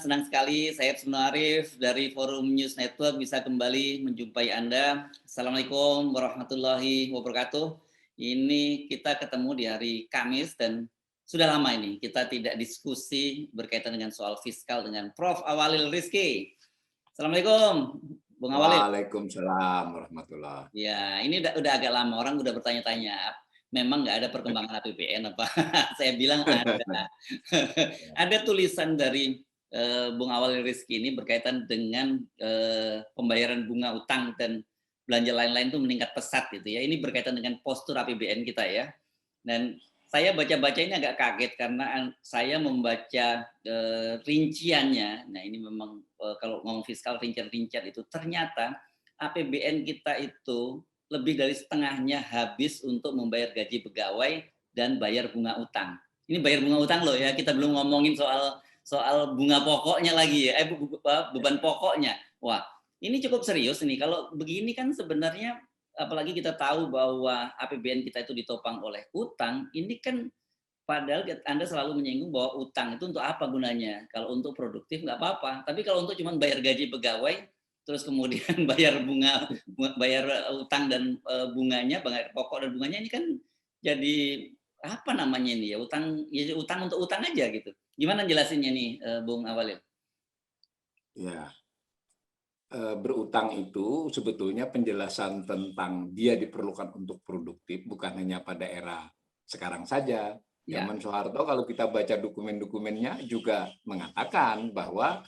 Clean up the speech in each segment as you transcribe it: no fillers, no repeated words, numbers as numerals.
senang sekali saya Ibnu Arif dari Forum News Network bisa kembali menjumpai Anda. Assalamualaikum warahmatullahi wabarakatuh. Ini kita ketemu di hari Kamis dan sudah lama ini kita tidak diskusi berkaitan dengan soal fiskal dengan Prof. Awalil Rizky. Assalamualaikum, Bung Awalil. Waalaikumsalam warahmatullahi. Ya, ini udah agak lama orang udah bertanya-tanya. Memang nggak ada perkembangan APBN apa? Saya bilang ada. Ada tulisan dari Bung Awalil Rizky ini berkaitan dengan pembayaran bunga utang dan belanja lain-lain itu meningkat pesat gitu ya. Ini berkaitan dengan postur APBN kita ya. Dan saya baca-baca ini agak kaget karena saya membaca rinciannya. Nah ini memang kalau ngomong fiskal rincian-rincian itu ternyata APBN kita itu lebih dari setengahnya habis untuk membayar gaji pegawai dan bayar bunga utang. Ini bayar bunga utang loh ya, kita belum ngomongin soal bunga pokoknya lagi ya, beban pokoknya. Wah, ini cukup serius nih. Kalau begini kan sebenarnya apalagi kita tahu bahwa APBN kita itu ditopang oleh utang, ini kan padahal Anda selalu menyinggung bahwa utang itu untuk apa gunanya? Kalau untuk produktif nggak apa-apa, tapi kalau untuk cuma bayar gaji pegawai, terus kemudian bayar utang dan bunganya, bayar pokok dan bunganya ini kan jadi apa namanya ini ya, utang untuk utang aja gitu. Gimana jelasinnya nih Bung Awalil? Ya, berutang itu sebetulnya penjelasan tentang dia diperlukan untuk produktif bukan hanya pada era sekarang saja. Ya. Zaman Soeharto kalau kita baca dokumen-dokumennya juga mengatakan bahwa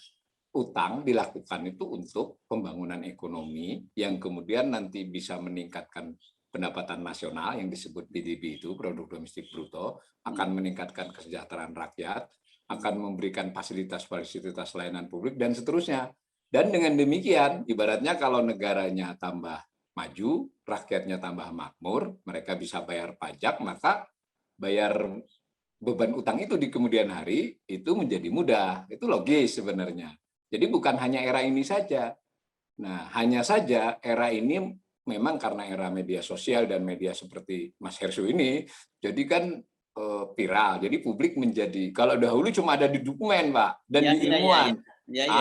utang dilakukan itu untuk pembangunan ekonomi yang kemudian nanti bisa meningkatkan pendapatan nasional yang disebut PDB itu, produk domestik bruto, akan meningkatkan kesejahteraan rakyat, akan memberikan fasilitas-fasilitas layanan publik, dan seterusnya. Dan dengan demikian, ibaratnya kalau negaranya tambah maju, rakyatnya tambah makmur, mereka bisa bayar pajak, maka bayar beban utang itu di kemudian hari itu menjadi mudah. Itu logis sebenarnya. Jadi bukan hanya era ini saja. Nah, hanya saja era ini memang karena era media sosial dan media seperti Mas Hersu ini, jadi kan viral. Jadi publik menjadi, kalau dahulu cuma ada di dokumen, Pak, dan di ilmuwan.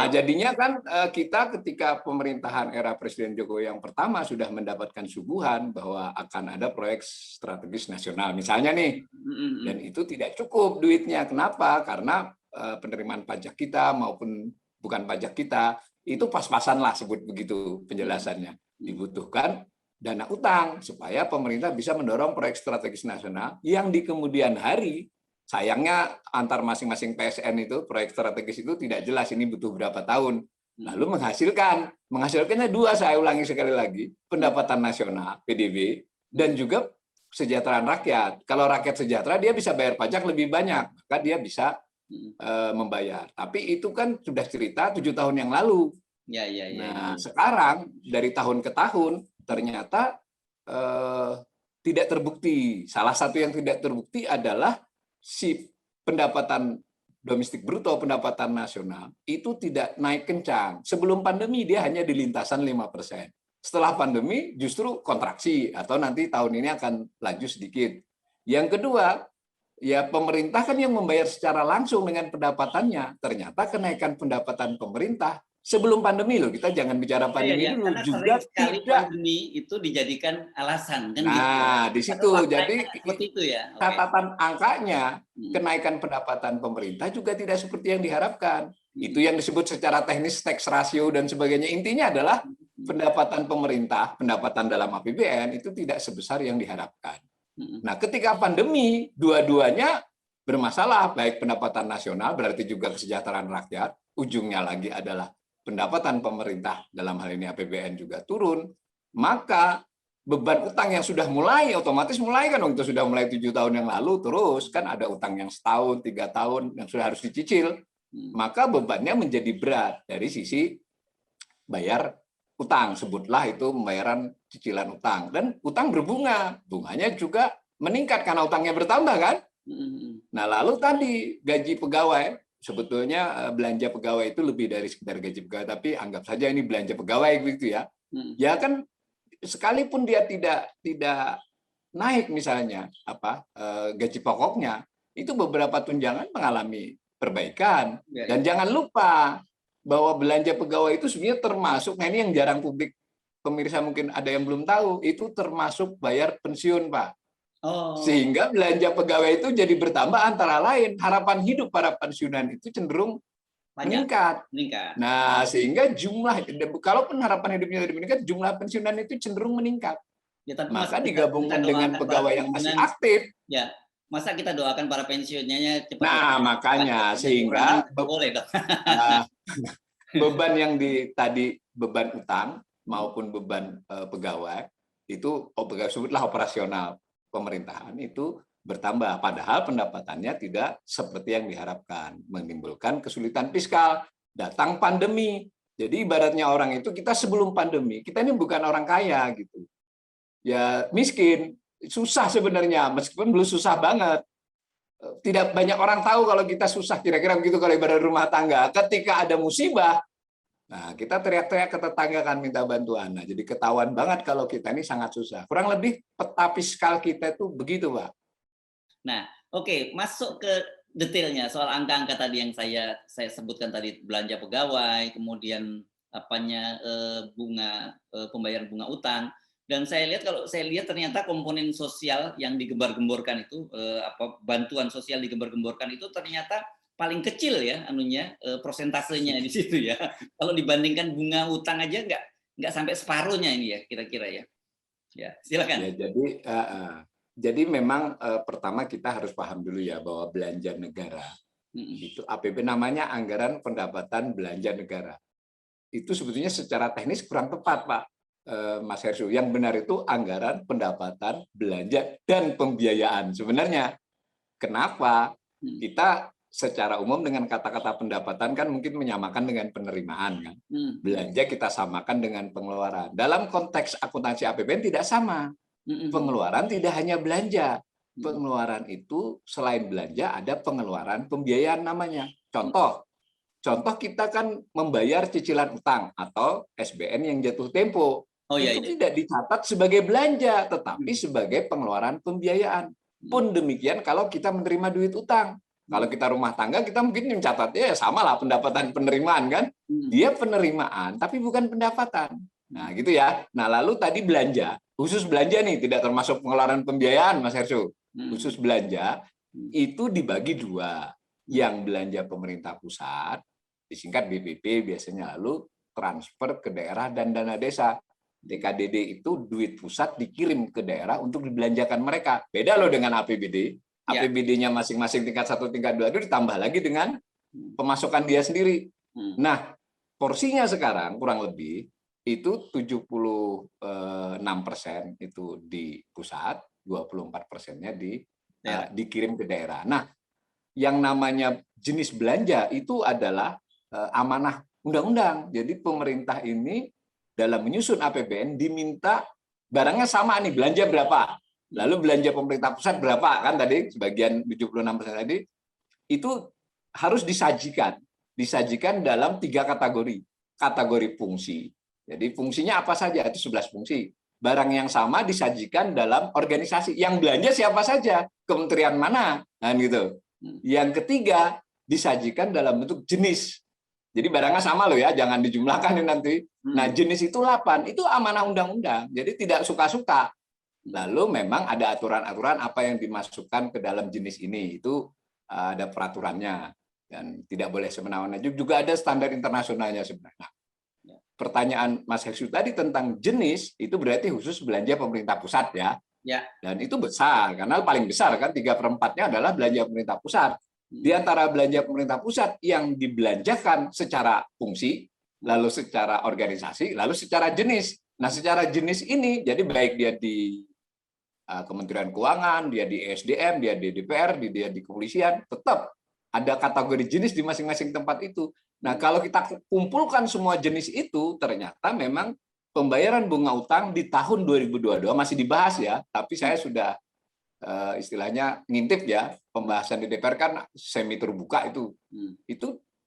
Jadinya kan kita ketika pemerintahan era Presiden Jokowi yang pertama sudah mendapatkan suguhan bahwa akan ada proyek strategis nasional, misalnya nih, dan itu tidak cukup duitnya. Kenapa? Karena penerimaan pajak kita maupun bukan pajak kita, itu pas-pasan lah sebut begitu penjelasannya. Dibutuhkan dana utang supaya pemerintah bisa mendorong proyek strategis nasional yang di kemudian hari, sayangnya antar masing-masing PSN itu, proyek strategis itu tidak jelas ini butuh berapa tahun. Lalu menghasilkannya dua, saya ulangi sekali lagi, pendapatan nasional, PDB, dan juga kesejahteraan rakyat. Kalau rakyat sejahtera, dia bisa bayar pajak lebih banyak, maka dia bisa membayar. Tapi itu kan sudah cerita 7 tahun yang lalu. Nah, sekarang dari tahun ke tahun ternyata tidak terbukti. Salah satu yang tidak terbukti adalah si pendapatan domestik bruto, pendapatan nasional itu tidak naik kencang. Sebelum pandemi dia hanya di lintasan 5%. Setelah pandemi justru kontraksi atau nanti tahun ini akan laju sedikit. Yang kedua, ya pemerintah kan yang membayar secara langsung dengan pendapatannya. Ternyata kenaikan pendapatan pemerintah sebelum pandemi loh, kita jangan bicara pandemi dulu, juga tidak pandemi itu dijadikan alasan kan. Nah, di situ jadi itu ya. Catatan angkanya kenaikan pendapatan pemerintah juga tidak seperti yang diharapkan. Itu yang disebut secara teknis tax ratio dan sebagainya. Intinya adalah pendapatan pemerintah, pendapatan dalam APBN itu tidak sebesar yang diharapkan. Nah, ketika pandemi, dua-duanya bermasalah, baik pendapatan nasional, berarti juga kesejahteraan rakyat, ujungnya lagi adalah pendapatan pemerintah, dalam hal ini APBN juga turun, maka beban utang yang sudah mulai, otomatis mulai kan, itu sudah mulai 7 tahun yang lalu, terus kan ada utang yang setahun, 3 tahun, yang sudah harus dicicil, maka bebannya menjadi berat dari sisi bayar utang, sebutlah itu pembayaran cicilan utang, dan utang berbunga, bunganya juga meningkat karena utangnya bertambah kan. Nah lalu tadi gaji pegawai, sebetulnya belanja pegawai itu lebih dari sekedar gaji pegawai, tapi anggap saja ini belanja pegawai gitu ya. Ya kan sekalipun dia tidak naik misalnya gaji pokoknya, itu beberapa tunjangan mengalami perbaikan. Ya, Dan jangan lupa bahwa belanja pegawai itu sebenarnya termasuk, nah ini yang jarang publik pemirsa mungkin ada yang belum tahu, itu termasuk bayar pensiun, Pak. oh, Sehingga belanja pegawai itu jadi bertambah, antara lain harapan hidup para pensiunan itu cenderung banyak meningkat. meningkat. Nah, sehingga jumlah, kalaupun harapan hidupnya tidak meningkat, jumlah pensiunan itu cenderung meningkat. Ya, tapi masa Maka kita digabungkan dengan doakan para pegawai yang masih pensiunan, aktif. ya, masa kita doakan para pensiunnya cepat Nah, lepas, makanya kekurangan sehingga boleh dong. uh, beban yang tadi beban utang maupun beban pegawai itu pegawai sebutlah operasional pemerintahan itu bertambah, padahal pendapatannya tidak seperti yang diharapkan, menimbulkan kesulitan fiskal, datang pandemi. Jadi ibaratnya orang itu, kita sebelum pandemi kita ini bukan orang kaya gitu, ya miskin, susah sebenarnya, meskipun belum susah banget. Tidak banyak orang tahu kalau kita susah, kira-kira begitu kalau ibarat rumah tangga. Ketika ada musibah, nah kita teriak-teriak ke tetangga kan minta bantuan. Nah, jadi ketahuan banget kalau kita ini sangat susah. Kurang lebih peta fiskal kita itu begitu, Pak. Nah, oke, masuk ke detailnya soal angka-angka tadi yang saya sebutkan tadi, belanja pegawai, kemudian apanya bunga pembayaran bunga utang. Dan kalau saya lihat ternyata komponen sosial yang digembar-gemborkan itu bantuan sosial digembar-gemborkan itu ternyata paling kecil ya anunya prosentasenya di situ ya. Kalau dibandingkan bunga utang aja nggak sampai separuhnya ini ya kira-kira ya. Ya, silakan. Ya, jadi memang pertama kita harus paham dulu ya bahwa belanja negara itu APB, namanya anggaran pendapatan belanja negara. Itu sebetulnya secara teknis kurang tepat, Pak. Mas Hersu, yang benar itu anggaran pendapatan belanja dan pembiayaan. Sebenarnya kenapa kita secara umum dengan kata-kata pendapatan kan mungkin menyamakan dengan penerimaan kan. Belanja kita samakan dengan pengeluaran. Dalam konteks akuntansi APBN tidak sama. Pengeluaran tidak hanya belanja. Pengeluaran itu selain belanja ada pengeluaran pembiayaan namanya. Contoh kita kan membayar cicilan utang atau SBN yang jatuh tempo. Oh, iya, itu iya. tidak dicatat sebagai belanja, tetapi sebagai pengeluaran pembiayaan. Pun demikian kalau kita menerima duit utang. Kalau kita rumah tangga, kita mungkin mencatatnya ya sama lah pendapatan penerimaan kan. Dia penerimaan, tapi bukan pendapatan. Nah gitu ya. Nah lalu tadi belanja, khusus belanja nih, tidak termasuk pengeluaran pembiayaan, Mas Hersu. Khusus belanja, itu dibagi dua. Yang belanja pemerintah pusat, disingkat BPP biasanya, lalu transfer ke daerah dan dana desa. DKDD itu duit pusat dikirim ke daerah untuk dibelanjakan mereka. Beda loh dengan APBD. APBD-nya masing-masing tingkat 1, tingkat 2 itu ditambah lagi dengan pemasukan dia sendiri. Nah, porsinya sekarang kurang lebih itu 76% itu di pusat, 24%-nya dikirim ke daerah. Nah, yang namanya jenis belanja itu adalah amanah undang-undang. Jadi pemerintah ini dalam menyusun APBN diminta barangnya sama nih, belanja berapa, lalu belanja pemerintah pusat berapa, kan tadi sebagian 76% tadi, itu harus disajikan dalam 3 kategori. Kategori fungsi. Jadi fungsinya apa saja, itu 11 fungsi. Barang yang sama disajikan dalam organisasi. Yang belanja siapa saja, kementerian mana, kan gitu. Yang ketiga, disajikan dalam bentuk jenis. Jadi barangnya sama loh ya, jangan dijumlahkan ini nanti. Nah, jenis itu 8, itu amanah undang-undang. Jadi tidak suka-suka. Lalu memang ada aturan-aturan apa yang dimasukkan ke dalam jenis ini. Itu ada peraturannya. Dan tidak boleh semena-mena. Juga ada standar internasionalnya sebenarnya. Pertanyaan Mas Heksu tadi tentang jenis, itu berarti khusus belanja pemerintah pusat ya. Dan itu besar, karena paling besar kan 3/4-nya adalah belanja pemerintah pusat. Di antara belanja pemerintah pusat yang dibelanjakan secara fungsi, lalu secara organisasi, lalu secara jenis. Nah, secara jenis ini, jadi baik dia di Kementerian Keuangan, dia di ESDM, dia di DPR, dia di kepolisian, tetap ada kategori jenis di masing-masing tempat itu. Nah, kalau kita kumpulkan semua jenis itu, ternyata memang pembayaran bunga utang di tahun 2022 masih dibahas ya, tapi saya sudah istilahnya ngintip ya, pembahasan di DPR kan semi terbuka itu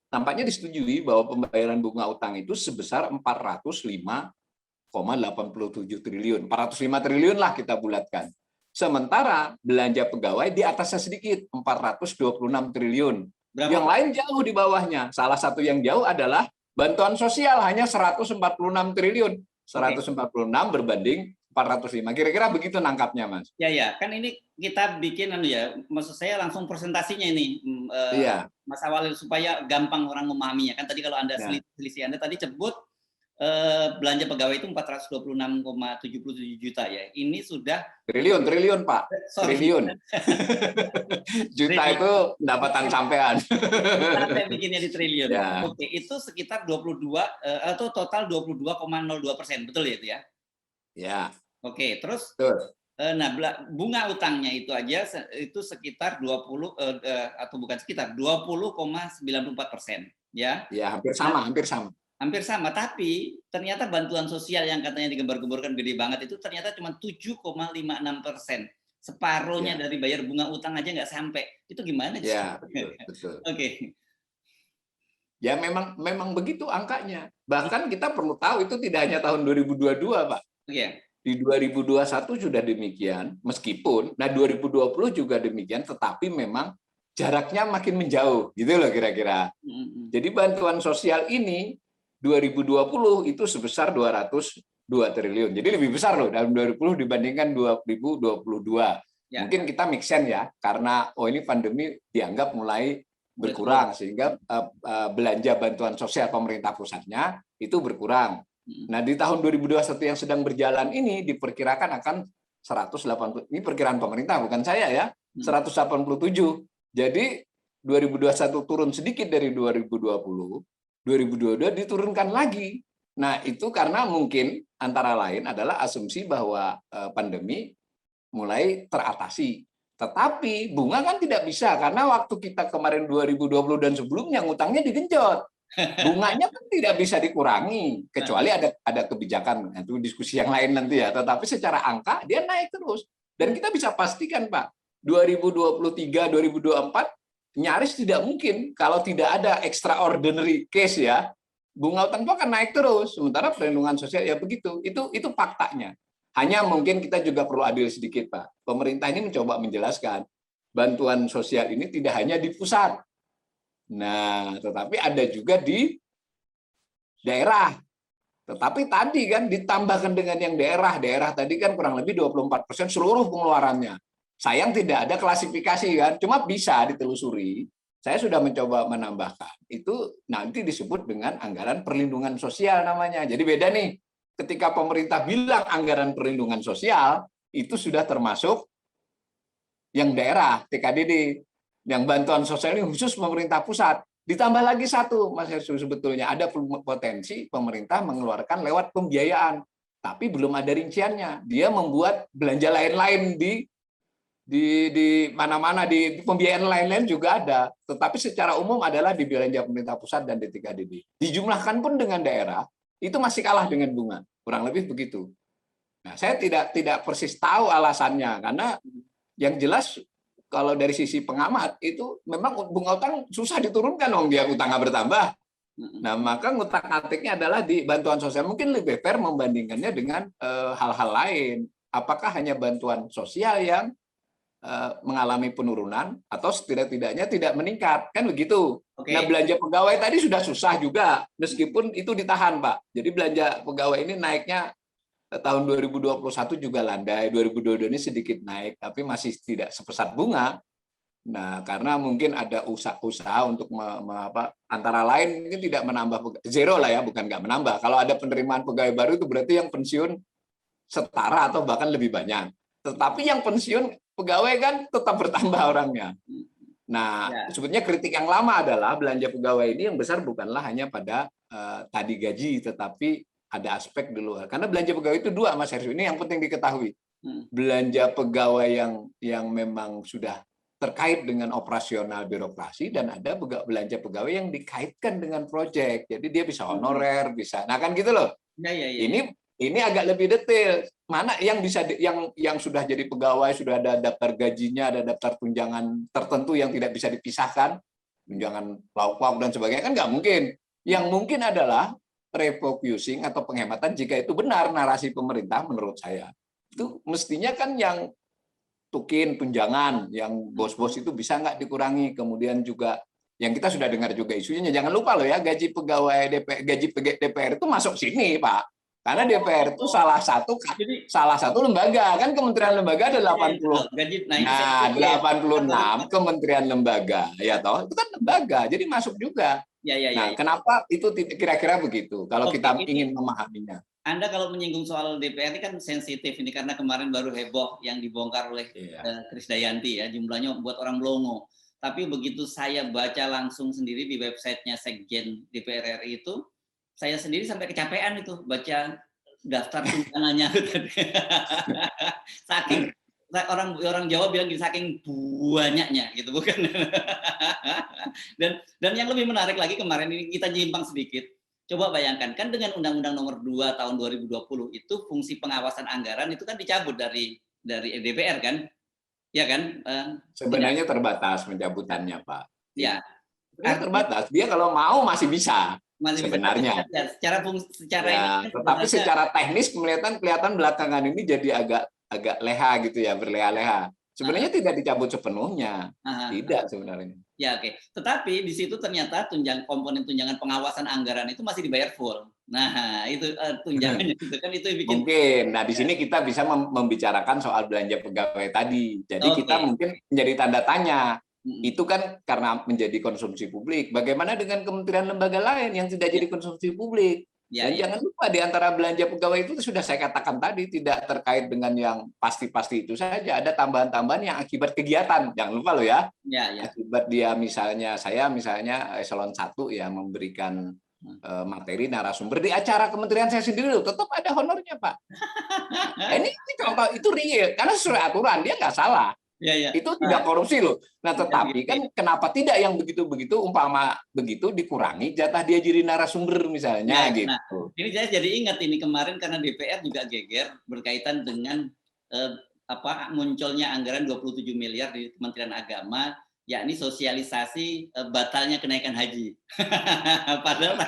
tampaknya disetujui bahwa pembayaran bunga utang itu sebesar 405,87 triliun. 405 triliun lah kita bulatkan. Sementara belanja pegawai di atasnya sedikit, 426 triliun. Berapa? Yang lain jauh di bawahnya. Salah satu yang jauh adalah bantuan sosial hanya 146 triliun. Oke. 146 berbanding 405. Kira-kira begitu nangkapnya, Mas. Ya ya, kan ini kita bikin maksud saya langsung presentasinya ini, Iya. Mas Awalil, supaya gampang orang memahaminya. Kan tadi kalau Anda Ya. selisih Anda tadi sebut belanja pegawai itu 426,77 juta ya. Ini sudah Triliun, Pak. sorry. Triliun. Juta itu pendapatan sampean. Saya bikinnya di triliun. Ya. Oke, itu sekitar 22 atau total 22,02%, betul ya itu ya? Ya. Oke, terus Betul. nah bunga utangnya itu aja itu sekitar 20 atau bukan sekitar 20,94%, ya. Ya, hampir sama. Hampir sama, tapi ternyata bantuan sosial yang katanya digembar-gemborkan gede banget itu ternyata cuma 7,56%. Separuhnya Ya. dari bayar bunga utang aja nggak sampai. Itu gimana sih? Ya, betul. Oke. Ya memang begitu angkanya. Bahkan kita perlu tahu itu tidak hanya tahun 2022, Pak. Oke. Di 2021 sudah demikian, meskipun, nah 2020 juga demikian, tetapi memang jaraknya makin menjauh, gitu loh kira-kira. Jadi bantuan sosial ini 2020 itu sebesar 202 triliun. Jadi lebih besar loh dalam 2020 dibandingkan 2022. Ya. Mungkin kita make sense ya, karena ini pandemi dianggap mulai berkurang, sehingga belanja bantuan sosial pemerintah pusatnya itu berkurang. Nah, di tahun 2021 yang sedang berjalan ini diperkirakan akan 180, ini perkiraan pemerintah bukan saya ya, 187. Jadi 2021 turun sedikit dari 2020, 2022 diturunkan lagi. Nah, itu karena mungkin antara lain adalah asumsi bahwa pandemi mulai teratasi. Tetapi bunga kan tidak bisa, karena waktu kita kemarin 2020 dan sebelumnya ngutangnya digenjot. Bunganya kan tidak bisa dikurangi, kecuali ada kebijakan, itu diskusi yang lain nanti ya. Tetapi secara angka dia naik terus. Dan kita bisa pastikan, Pak, 2023, 2024 nyaris tidak mungkin kalau tidak ada extraordinary case ya, bunga utang itu akan naik terus. Sementara perlindungan sosial ya begitu. Itu faktanya. Hanya mungkin kita juga perlu adil sedikit, Pak. Pemerintah ini mencoba menjelaskan bantuan sosial ini tidak hanya di pusat. Nah, tetapi ada juga di daerah. Tetapi tadi kan ditambahkan dengan yang daerah tadi kan kurang lebih 24% seluruh pengeluarannya. Sayang tidak ada klasifikasi kan, cuma bisa ditelusuri. Saya sudah mencoba menambahkan. Itu nanti disebut dengan anggaran perlindungan sosial namanya. Jadi beda nih, ketika pemerintah bilang anggaran perlindungan sosial, itu sudah termasuk yang daerah, TKDD. Yang bantuan sosial ini khusus pemerintah pusat. Ditambah lagi satu, Mas Hersu, sebetulnya ada potensi pemerintah mengeluarkan lewat pembiayaan, tapi belum ada rinciannya. Dia membuat belanja lain-lain di mana-mana, di pembiayaan lain-lain juga ada. Tetapi secara umum adalah di belanja pemerintah pusat dan di TKDD. Dijumlahkan pun dengan daerah, itu masih kalah dengan bunga. Kurang lebih begitu. Nah, saya tidak persis tahu alasannya, karena yang jelas kalau dari sisi pengamat itu memang bunga utang susah diturunkan, dia utangnya bertambah. Nah, maka ngutak-ngatiknya adalah di bantuan sosial. Mungkin lebih fair membandingkannya dengan hal-hal lain. Apakah hanya bantuan sosial yang mengalami penurunan atau setidak-tidaknya tidak meningkat, kan begitu. Okay. Nah, belanja pegawai tadi sudah susah juga, meskipun itu ditahan, Pak. Jadi belanja pegawai ini naiknya tahun 2021 juga landai, 2022 ini sedikit naik, tapi masih tidak sebesar bunga. Nah, karena mungkin ada usaha untuk antara lain mungkin tidak menambah, zero lah ya, bukan nggak menambah. Kalau ada penerimaan pegawai baru itu berarti yang pensiun setara atau bahkan lebih banyak. Tetapi yang pensiun pegawai kan tetap bertambah orangnya. Nah, sebetulnya kritik yang lama adalah belanja pegawai ini yang besar bukanlah hanya pada tadi gaji, tetapi ada aspek di luar. Karena belanja pegawai itu dua, Mas Hersu. Ini yang penting diketahui. Belanja pegawai yang memang sudah terkait dengan operasional birokrasi, dan ada belanja pegawai yang dikaitkan dengan proyek. Jadi dia bisa honorer, bisa. Nah, kan gitu loh. Ini agak lebih detail. Mana yang bisa yang sudah jadi pegawai, sudah ada daftar gajinya, ada daftar tunjangan tertentu yang tidak bisa dipisahkan, tunjangan lauk-pauk dan sebagainya, kan nggak mungkin. Yang mungkin adalah refocusing atau penghematan, jika itu benar narasi pemerintah menurut saya. Itu mestinya kan yang tunjangan, yang bos-bos itu bisa nggak dikurangi, kemudian juga yang kita sudah dengar juga isunya. Jangan lupa loh ya, gaji pegawai DPR, DPR itu masuk sini, Pak. Karena DPR itu Jadi salah satu lembaga, kan kementerian lembaga ada iya, 80. gaji, nah ini saya Nah, pikir. 86 kementerian lembaga, ya toh, itu kan lembaga, jadi masuk juga. Ya, ya, ya, Nah, ya. kenapa itu kira-kira begitu? Kalau Oke, kita ini ingin memahaminya. Anda kalau menyinggung soal DPR ini kan sensitif ini karena kemarin baru heboh yang dibongkar oleh Iya. Krisdayanti ya, jumlahnya buat orang melongo. Tapi begitu saya baca langsung sendiri di websitenya Sekjen DPR RI itu, saya sendiri sampai kecapean itu baca daftar tunjangannya. Saking orang Jawa bilang gini, saking banyaknya gitu, bukan? Dan yang lebih menarik lagi kemarin ini kita nyimpang sedikit. Coba bayangkan, kan dengan Undang-Undang Nomor 2 tahun 2020 itu fungsi pengawasan anggaran itu kan dicabut dari DPR kan? Ya kan? Sebenarnya terbatas pencabutannya, Pak. Ya. Sebenarnya terbatas. Dia kalau mau masih bisa. Masih sebenarnya. Bisa, secara ya, ini tetapi secara teknis kelihatan belakangan ini jadi agak leha gitu ya, berleha-leha. Sebenarnya tidak dicabut sepenuhnya. Tidak sebenarnya. Ya, oke. Tetapi di situ ternyata komponen tunjangan pengawasan anggaran itu masih dibayar full. Nah, itu tunjangannya itu kan itu bikin mungkin. Nah, di sini kita bisa membicarakan soal belanja pegawai tadi. Jadi kita mungkin menjadi tanda tanya. Itu kan karena menjadi konsumsi publik. Bagaimana dengan kementerian lembaga lain yang tidak jadi konsumsi publik? Dan jangan lupa di antara belanja pegawai itu sudah saya katakan tadi tidak terkait dengan yang pasti-pasti itu saja. Ada tambahan-tambahan yang akibat kegiatan. Jangan lupa loh ya. Akibat dia saya misalnya eselon 1 ya memberikan materi narasumber di acara kementerian saya sendiri loh, tetap ada honornya, Pak. Ini contoh itu real karena sesuai aturan, dia nggak salah. Itu tidak korupsi loh. Nah, tetapi kan kenapa tidak yang begitu-begitu umpama begitu dikurangi jatah dia jadi narasumber misalnya gitu. Nah, ini saya jadi ingat ini kemarin karena DPR juga geger berkaitan dengan munculnya anggaran 27 miliar di Kementerian Agama, yakni sosialisasi batalnya kenaikan haji. Padahal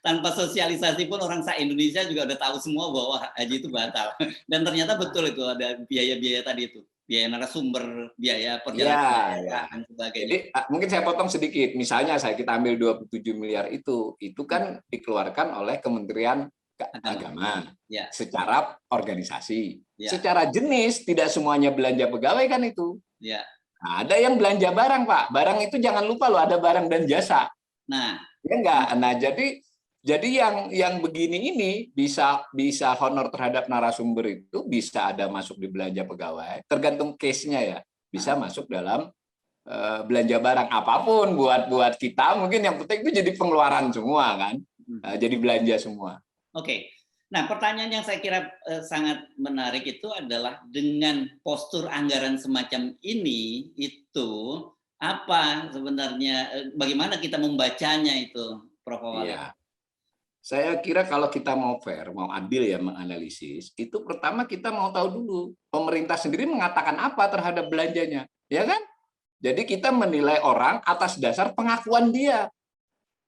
tanpa sosialisasi pun orang se-Indonesia juga udah tahu semua bahwa haji itu batal. Dan ternyata betul itu ada biaya-biaya tadi itu. Biaya narasumber, biaya perjalanan, dan sebagainya. Jadi mungkin saya potong sedikit. Misalnya kita ambil 27 miliar itu kan dikeluarkan oleh Kementerian Agama secara organisasi. Secara jenis tidak semuanya belanja pegawai kan itu. Nah, ada yang belanja barang, Pak. Barang itu jangan lupa loh ada barang dan jasa. Nah, ya enggak. Nah, jadi yang begini ini bisa honor terhadap narasumber itu bisa ada masuk di belanja pegawai, tergantung case-nya ya. Bisa masuk dalam belanja barang apapun buat kita, mungkin yang penting itu jadi pengeluaran semua kan. Jadi belanja semua. Oke. Nah, pertanyaan yang saya kira sangat menarik itu adalah dengan postur anggaran semacam ini itu apa sebenarnya bagaimana kita membacanya itu, Prof. Wali? Iya. Saya kira kalau kita mau fair, mau adil ya menganalisis, itu pertama kita mau tahu dulu pemerintah sendiri mengatakan apa terhadap belanjanya, ya kan? Jadi kita menilai orang atas dasar pengakuan dia.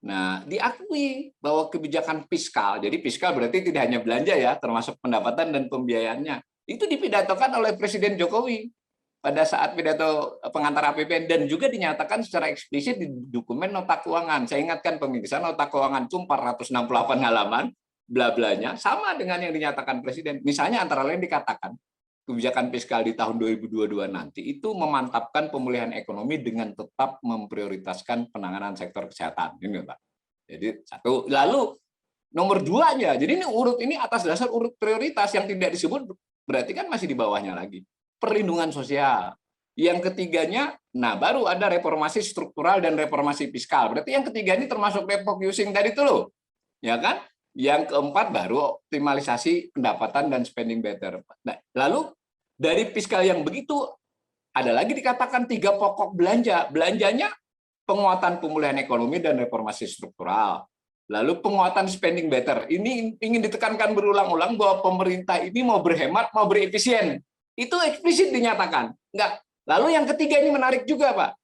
Nah, diakui bahwa kebijakan fiskal, jadi fiskal berarti tidak hanya belanja ya, termasuk pendapatan dan pembiayaannya, itu dipidatokan oleh Presiden Jokowi pada saat pidato pengantar APBN dan juga dinyatakan secara eksplisit di dokumen nota keuangan. Saya ingatkan pemirsa, nota keuangan itu 468 halaman, bla-blanya sama dengan yang dinyatakan Presiden. Misalnya antara lain dikatakan kebijakan fiskal di tahun 2022 nanti itu memantapkan pemulihan ekonomi dengan tetap memprioritaskan penanganan sektor kesehatan. Ini, Pak. Jadi satu. Lalu nomor 2-nya, jadi ini atas dasar urut prioritas yang tidak disebut berarti kan masih di bawahnya lagi. Perlindungan sosial. Yang ketiganya, nah baru ada reformasi struktural dan reformasi fiskal. Berarti yang ketiga ini termasuk refocusing tadi itu loh. Ya kan? Yang keempat baru optimalisasi pendapatan dan spending better. Nah, lalu dari fiskal yang begitu ada lagi dikatakan 3 pokok belanja. Belanjanya penguatan pemulihan ekonomi dan reformasi struktural. Lalu penguatan spending better. Ini ingin ditekankan berulang-ulang bahwa pemerintah ini mau berhemat, mau berefisien. Itu eksplisit dinyatakan. Enggak. Lalu yang ketiga ini menarik juga, Pak.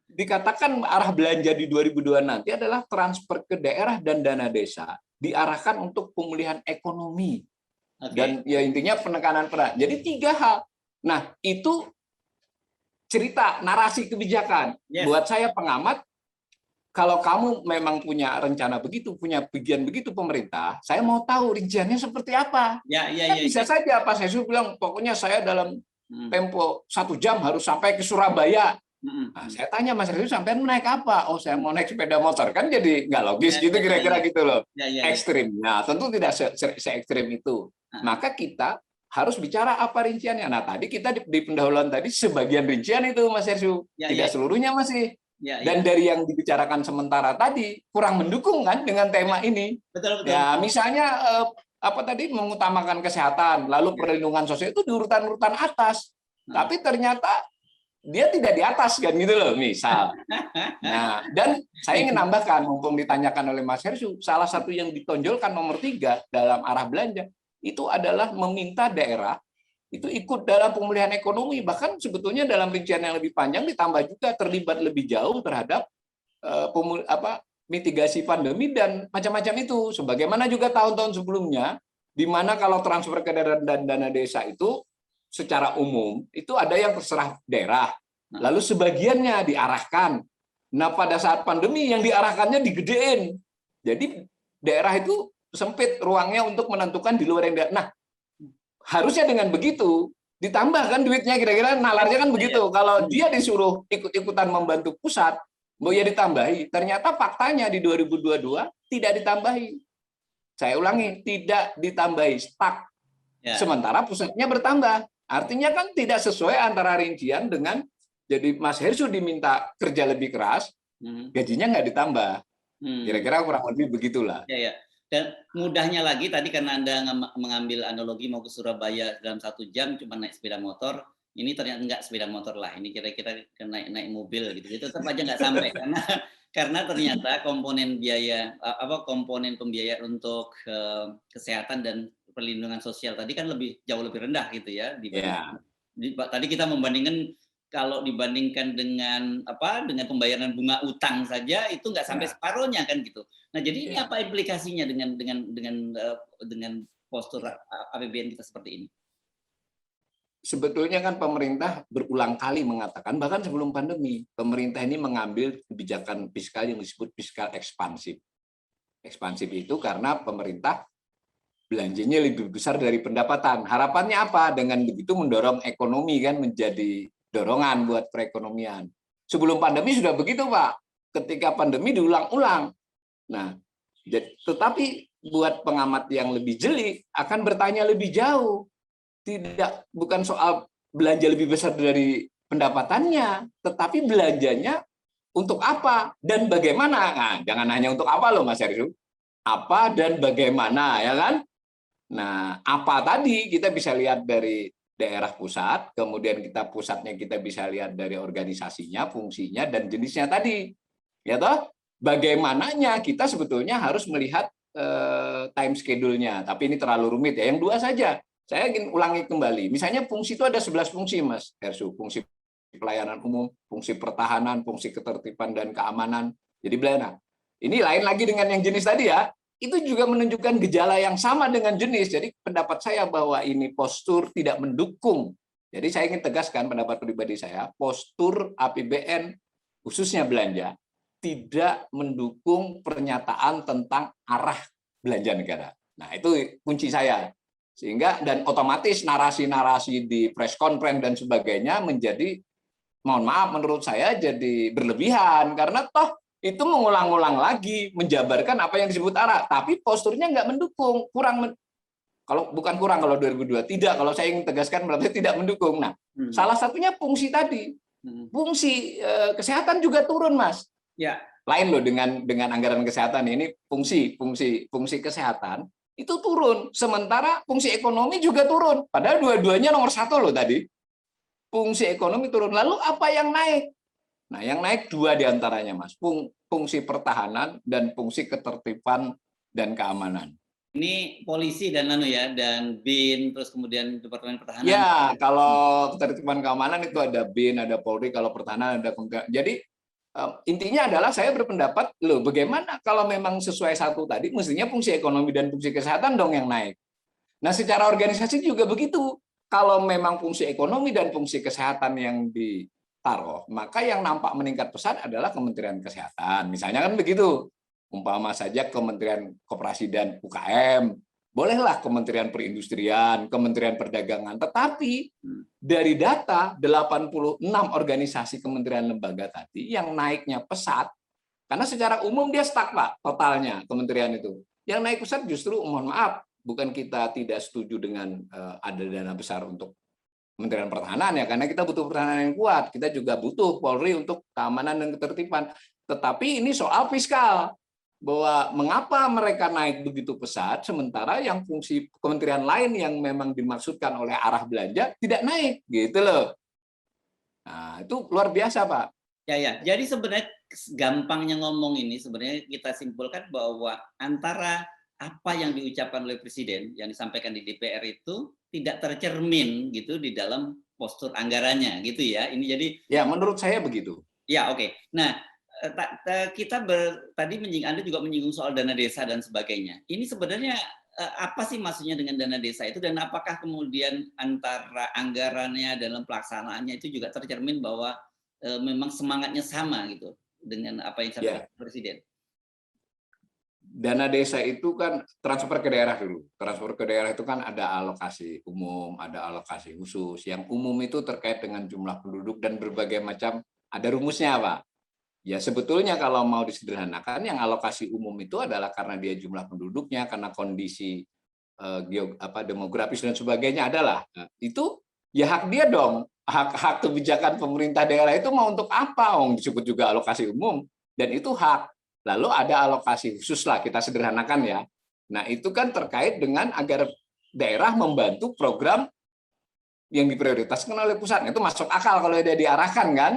Dikatakan arah belanja di 2022 nanti adalah transfer ke daerah dan dana desa diarahkan untuk pemulihan ekonomi. Dan ya intinya penekanan peran. Jadi 3 hal. Nah, itu cerita narasi kebijakan. Buat saya pengamat kalau kamu memang punya rencana begitu, punya bagian begitu pemerintah, saya mau tahu rinciannya seperti apa. Ya, ya, Kan ya, bisa ya. saja Pak Sesu bilang, pokoknya saya dalam tempo 1 jam harus sampai ke Surabaya. Nah, saya tanya Mas Sesu, sampai naik apa? Oh, saya mau naik sepeda motor. Kan jadi nggak logis Ya, gitu ya, ya, kira-kira ya. gitu loh. Ya, ya, ya. Ekstrim. Nah, tentu tidak se-ekstrim itu. Maka kita harus bicara apa rinciannya. Nah, tadi kita di pendahuluan tadi sebagian rincian itu Mas Sesu. Ya, Tidak ya, seluruhnya masih. ya, Dan ya. dari yang dibicarakan sementara tadi kurang mendukung kan dengan tema ini. Betul, betul. Ya, misalnya apa tadi mengutamakan kesehatan, lalu perlindungan sosial itu di urutan-urutan atas. Tapi ternyata dia tidak di atas kan gitu loh, misal. Nah, dan saya ingin nambahkan, mumpung ditanyakan oleh Mas Hersu, salah satu yang ditonjolkan nomor 3 dalam arah belanja itu adalah meminta daerah itu ikut dalam pemulihan ekonomi, bahkan sebetulnya dalam rincian yang lebih panjang ditambah juga terlibat lebih jauh terhadap mitigasi pandemi dan macam-macam itu. Sebagaimana juga tahun-tahun sebelumnya, di mana kalau transfer ke daerah dan dana desa itu secara umum itu ada yang terserah daerah, lalu sebagiannya diarahkan. Nah, pada saat pandemi yang diarahkannya digedein, jadi daerah itu sempit ruangnya untuk menentukan di luar yang daerah. Nah, harusnya dengan begitu ditambahkan duitnya, kira-kira nalarnya kan begitu. Kalau dia disuruh ikut-ikutan membantu pusat, mau ya ditambahi. Ternyata faktanya di 2022 tidak ditambahi. Saya ulangi, tidak ditambahi, stuck. Sementara pusatnya bertambah. Artinya kan tidak sesuai antara rincian dengan, jadi Mas Hersu diminta kerja lebih keras, gajinya nggak ditambah. Kira-kira kurang lebih begitulah. Ya, ya. Dan mudahnya lagi tadi karena Anda mengambil analogi mau ke Surabaya dalam 1 jam cuma naik sepeda motor, ini ternyata enggak sepeda motor lah, ini kira-kira naik mobil gitu. Itu tetap aja nggak sampai karena ternyata komponen biaya komponen pembiayaan untuk kesehatan dan perlindungan sosial tadi kan jauh lebih rendah gitu ya dibanding. Tadi kita membandingkan, kalau dibandingkan dengan pembayaran bunga utang saja itu nggak sampai separuhnya kan gitu. Nah, jadi ini apa implikasinya dengan postur APBN kita seperti ini? Sebetulnya kan pemerintah berulang kali mengatakan, bahkan sebelum pandemi, pemerintah ini mengambil kebijakan fiskal yang disebut fiskal ekspansif. Ekspansif itu karena pemerintah belanjanya lebih besar dari pendapatan. Harapannya apa? Dengan begitu mendorong ekonomi kan menjadi dorongan buat perekonomian. Sebelum pandemi sudah begitu, Pak. Ketika pandemi diulang-ulang. Nah, tetapi buat pengamat yang lebih jeli akan bertanya lebih jauh. Bukan soal belanja lebih besar dari pendapatannya, tetapi belanjanya untuk apa dan bagaimana. Nah, jangan hanya untuk apa loh Mas Hersu. Apa dan bagaimana, ya kan? Nah, apa tadi kita bisa lihat dari daerah pusat, kemudian pusatnya kita bisa lihat dari organisasinya, fungsinya, dan jenisnya tadi. Ya toh? Bagaimananya kita sebetulnya harus melihat time schedule-nya, tapi ini terlalu rumit ya. Yang 2 saja. Saya ingin ulangi kembali. Misalnya fungsi itu ada 11 fungsi, Mas Hersu. Fungsi pelayanan umum, fungsi pertahanan, fungsi ketertiban dan keamanan. Jadi bagaimana? Ini lain lagi dengan yang jenis tadi ya. Itu juga menunjukkan gejala yang sama dengan jenis. Jadi pendapat saya bahwa ini postur tidak mendukung. Jadi saya ingin tegaskan pendapat pribadi saya, postur APBN khususnya belanja tidak mendukung pernyataan tentang arah belanja negara. Nah, itu kunci saya. Sehingga dan otomatis narasi-narasi di press conference dan sebagainya menjadi, mohon maaf menurut saya jadi berlebihan, karena toh itu mengulang-ulang lagi menjabarkan apa yang disebut arah, tapi posturnya nggak mendukung, kalau 2002 tidak, kalau saya ingin tegaskan berarti tidak mendukung. Nah, salah satunya fungsi tadi, fungsi kesehatan juga turun, Mas. Ya. Lain loh dengan anggaran kesehatan ini, fungsi kesehatan itu turun, sementara fungsi ekonomi juga turun. Padahal dua-duanya nomor 1 loh tadi. Fungsi ekonomi turun. Lalu apa yang naik? Nah, yang naik 2 diantaranya, Mas. Fungsi pertahanan dan fungsi ketertiban dan keamanan. Ini polisi dan dan BIN, terus kemudian Departemen Pertahanan. Ya, kalau ketertiban keamanan itu ada BIN, ada Polri, kalau pertahanan ada. Jadi intinya adalah saya berpendapat, loh bagaimana kalau memang sesuai 1 tadi, mestinya fungsi ekonomi dan fungsi kesehatan dong yang naik. Nah, secara organisasi juga begitu. Kalau memang fungsi ekonomi dan fungsi kesehatan yang taruh, maka yang nampak meningkat pesat adalah Kementerian Kesehatan. Misalnya kan begitu. Umpama saja Kementerian Koperasi dan UKM, bolehlah Kementerian Perindustrian, Kementerian Perdagangan. Tetapi dari data 86 organisasi kementerian lembaga tadi yang naiknya pesat, karena secara umum dia stuck Pak, totalnya kementerian itu. Yang naik pesat justru, mohon maaf, bukan kita tidak setuju dengan ada dana besar untuk Kementerian Pertahanan ya, karena kita butuh pertahanan yang kuat. Kita juga butuh Polri untuk keamanan dan ketertiban. Tetapi ini soal fiskal, bahwa mengapa mereka naik begitu pesat, sementara yang fungsi kementerian lain yang memang dimaksudkan oleh arah belanja tidak naik, gitu loh. Nah, itu luar biasa, Pak. Ya. Jadi sebenarnya gampangnya ngomong ini sebenarnya kita simpulkan bahwa antara apa yang diucapkan oleh Presiden yang disampaikan di DPR itu tidak tercermin gitu di dalam postur anggarannya gitu ya. Ini jadi ya menurut saya begitu. Ya, oke. Nah, kita tadi Anda juga menyinggung soal dana desa dan sebagainya. Ini sebenarnya apa sih maksudnya dengan dana desa itu dan apakah kemudian antara anggarannya dalam pelaksanaannya itu juga tercermin bahwa memang semangatnya sama gitu dengan apa yang disampaikan Presiden? Dana desa itu kan transfer ke daerah dulu. Transfer ke daerah itu kan ada alokasi umum, ada alokasi khusus. Yang umum itu terkait dengan jumlah penduduk dan berbagai macam, ada rumusnya, Pak. Ya sebetulnya kalau mau disederhanakan, yang alokasi umum itu adalah karena dia jumlah penduduknya, karena kondisi demografis dan sebagainya adalah. Nah, itu ya hak dia dong. Hak kebijakan pemerintah daerah itu mau untuk apa? Disebut juga alokasi umum. Dan itu hak. Lalu ada alokasi khusus lah, kita sederhanakan ya. Nah itu kan terkait dengan agar daerah membantu program yang diprioritaskan oleh pusat. Itu masuk akal kalau dia diarahkan kan.